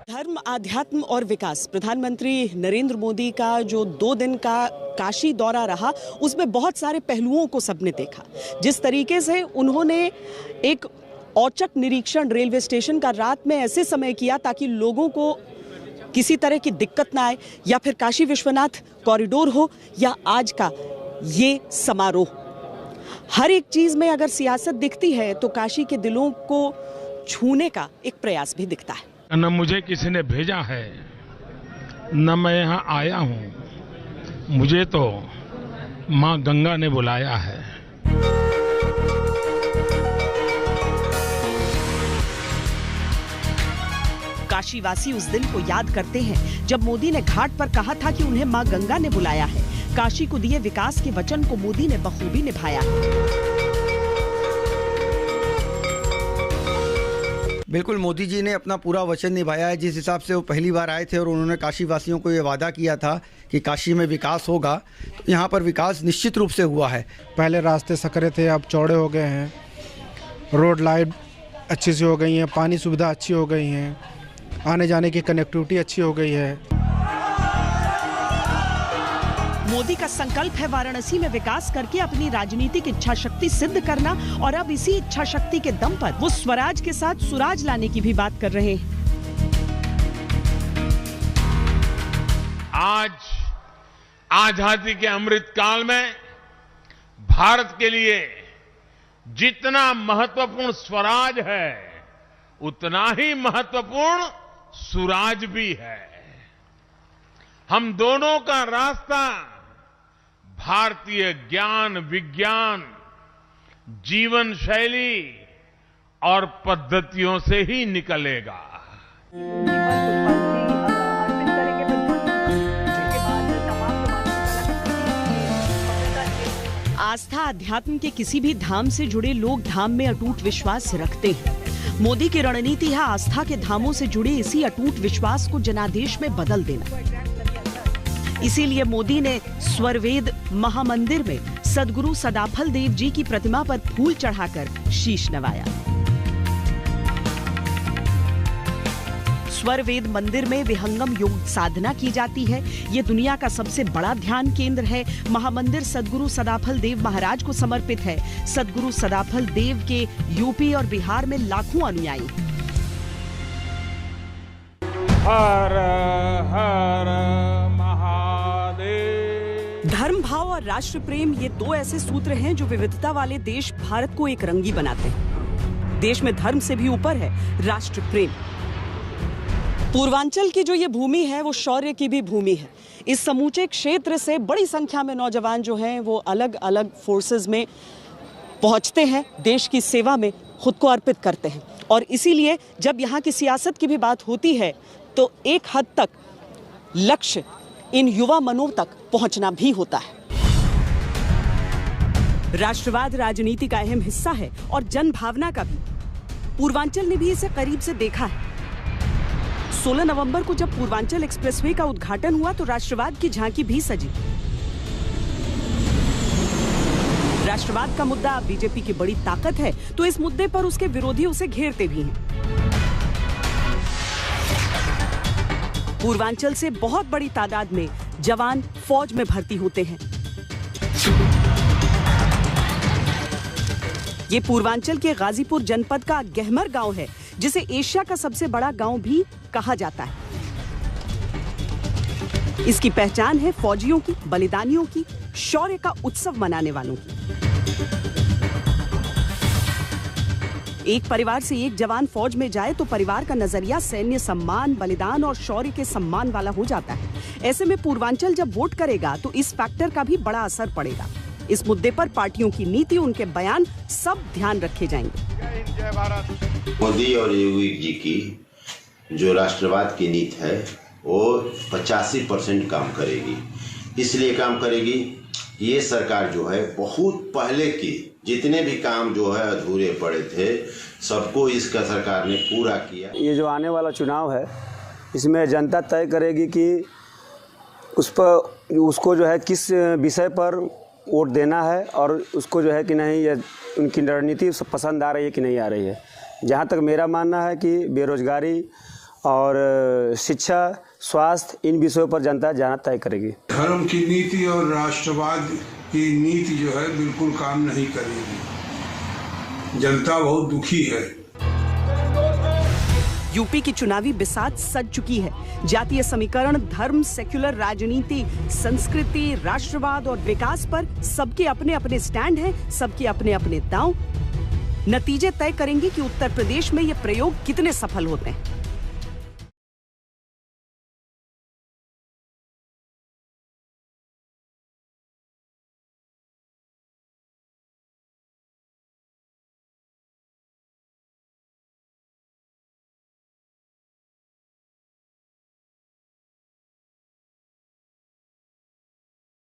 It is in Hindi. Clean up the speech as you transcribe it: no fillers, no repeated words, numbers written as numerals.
धर्म, आध्यात्म और विकास। प्रधानमंत्री नरेंद्र मोदी का जो 2 दिन का काशी दौरा रहा, उसमें बहुत सारे पहलुओं को सबने देखा। जिस तरीके से उन्होंने एक औचक निरीक्षण रेलवे स्टेशन का रात में ऐसे समय किया ताकि लोगों को किसी तरह की दिक्कत ना आए, या फिर काशी विश्वनाथ कॉरिडोर हो या आज का ये समारोह, हर एक चीज में अगर सियासत दिखती है तो काशी के दिलों को छूने का एक प्रयास भी दिखता है। न मुझे किसी ने भेजा है, न मैं यहाँ आया हूँ, मुझे तो माँ गंगा ने बुलाया है। काशीवासी उस दिन को याद करते हैं जब मोदी ने घाट पर कहा था कि उन्हें माँ गंगा ने बुलाया है। काशी को दिए विकास के वचन को मोदी ने बखूबी निभाया है। बिल्कुल, मोदी जी ने अपना पूरा वचन निभाया है। जिस हिसाब से वो पहली बार आए थे और उन्होंने काशी वासियों को ये वादा किया था कि काशी में विकास होगा, तो यहाँ पर विकास निश्चित रूप से हुआ है। पहले रास्ते सकरे थे, अब चौड़े हो गए हैं, रोड लाइट अच्छी सी हो गई हैं, पानी सुविधा अच्छी हो गई हैं, आने जाने की कनेक्टिविटी अच्छी हो गई है। मोदी का संकल्प है वाराणसी में विकास करके अपनी राजनीतिक इच्छा शक्ति सिद्ध करना, और अब इसी इच्छा शक्ति के दम पर वो स्वराज के साथ सुराज लाने की भी बात कर रहे हैं। आज आजादी के अमृत काल में भारत के लिए जितना महत्वपूर्ण स्वराज है, उतना ही महत्वपूर्ण सुराज भी है। हम दोनों का रास्ता भारतीय ज्ञान, विज्ञान, जीवन शैली और पद्धतियों से ही निकलेगा। आस्था, अध्यात्म के किसी भी धाम से जुड़े लोग धाम में अटूट विश्वास रखते हैं। मोदी की रणनीति है आस्था के धामों से जुड़े इसी अटूट विश्वास को जनादेश में बदल देना। इसीलिए मोदी ने स्वरवेद महामंदिर में सद्गुरु सदाफल देव जी की प्रतिमा पर फूल चढ़ाकर शीश नवाया। स्वरवेद मंदिर में विहंगम योग साधना की जाती है। ये दुनिया का सबसे बड़ा ध्यान केंद्र है। महामंदिर सद्गुरु सदाफल देव महाराज को समर्पित है। सद्गुरु सदाफल देव के यूपी और बिहार में लाखों अनुयायी। हर हर धर्म भाव और राष्ट्र प्रेम, ये 2 ऐसे सूत्र हैं जो विविधता वाले देश भारत को एक रंगी बनाते हैं। देश में धर्म से भी ऊपर है राष्ट्र प्रेम। पूर्वांचल की जो ये भूमि है वो शौर्य की भी भूमि है। इस समूचे क्षेत्र से बड़ी संख्या में नौजवान जो हैं वो अलग अलग फोर्सेस में पहुंचते हैं, देश की सेवा में खुद को अर्पित करते हैं। और इसीलिए जब यहाँ की सियासत की भी बात होती है तो एक हद तक लक्ष्य इन युवा मनों तक पहुंचना भी होता है। राष्ट्रवाद राजनीति का अहम हिस्सा है और जन भावना का भी। पूर्वांचल ने भी इसे करीब से देखा है। 16 नवंबर को जब पूर्वांचल एक्सप्रेसवे का उद्घाटन हुआ तो राष्ट्रवाद की झांकी भी सजी। राष्ट्रवाद का मुद्दा बीजेपी की बड़ी ताकत है, तो इस मुद्दे पर उसके विरोधी उसे घेरते भी हैं। पूर्वांचल से बहुत बड़ी तादाद में जवान फौज में भर्ती होते हैं। ये पूर्वांचल के गाजीपुर जनपद का गहमर गांव है, जिसे एशिया का सबसे बड़ा गांव भी कहा जाता है। इसकी पहचान है फौजियों की, बलिदानियों की, शौर्य का उत्सव मनाने वालों की। एक परिवार से एक जवान फौज में जाए तो परिवार का नजरिया सैन्य सम्मान, बलिदान और शौर्य के सम्मान वाला हो जाता है। ऐसे में पूर्वांचल जब वोट करेगा तो इस फैक्टर का भी बड़ा असर पड़ेगा। इस मुद्दे पर पार्टियों की नीति, उनके बयान सब ध्यान रखे जाएंगे। मोदी और योगी जी की जो राष्ट्रवाद की नीति है वो 85% काम करेगी। इसलिए काम करेगी, ये सरकार जो है बहुत पहले की जितने भी काम जो है अधूरे पड़े थे, सबको इसका सरकार ने पूरा किया। ये जो आने वाला चुनाव है, इसमें जनता तय करेगी कि उस पर उसको जो है किस विषय पर वोट देना है, और उसको जो है कि नहीं, ये उनकी रणनीति पसंद आ रही है कि नहीं आ रही है। जहाँ तक मेरा मानना है कि बेरोजगारी और शिक्षा, स्वास्थ्य, इन विषयों पर जनता जाना तय करेगी। धर्म की नीति और राष्ट्रवाद की नीति जो है बिल्कुल काम नहीं करेगी। जनता बहुत दुखी है। यूपी की चुनावी बिसात सज चुकी है। जातीय समीकरण, धर्म, सेक्युलर राजनीति, संस्कृति, राष्ट्रवाद और विकास पर सबके अपने अपने स्टैंड हैं, सबके अपने अपने दांव। नतीजे तय करेंगे कि उत्तर प्रदेश में ये प्रयोग कितने सफल होते हैं।